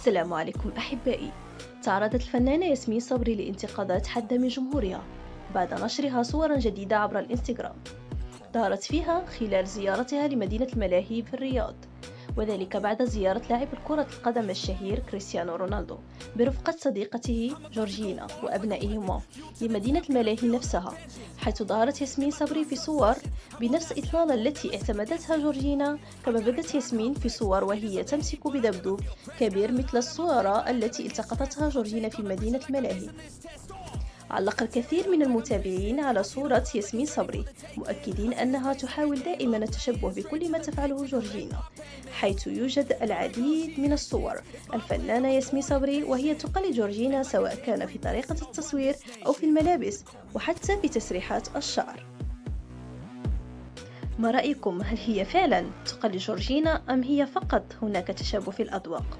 السلام عليكم أحبائي. تعرضت الفنانة ياسمين صبري لانتقادات حادة من جمهورها بعد نشرها صورا جديدة عبر الإنستغرام ظهرت فيها خلال زيارتها لمدينة الملاهي في الرياض، وذلك بعد زيارة لاعب كرة القدم الشهير كريستيانو رونالدو برفقة صديقته جورجينا وأبنائهما لمدينة الملاهي نفسها، حيث ظهرت ياسمين صبري في صور بنفس إطلالة التي اعتمدتها جورجينا. كما بدت ياسمين في صور وهي تمسك بدبدوب كبير مثل الصورة التي التقطتها جورجينا في مدينة الملاهي. علق الكثير من المتابعين على صورة ياسمين صبري مؤكدين أنها تحاول دائما التشبه بكل ما تفعله جورجينا، حيث يوجد العديد من الصور الفنانة ياسمين صبري وهي تقلد جورجينا، سواء كان في طريقة التصوير أو في الملابس وحتى في تسريحات الشعر. ما رأيكم؟ هل هي فعلا تقلد جورجينا أم هي فقط هناك تشابه في الأذواق؟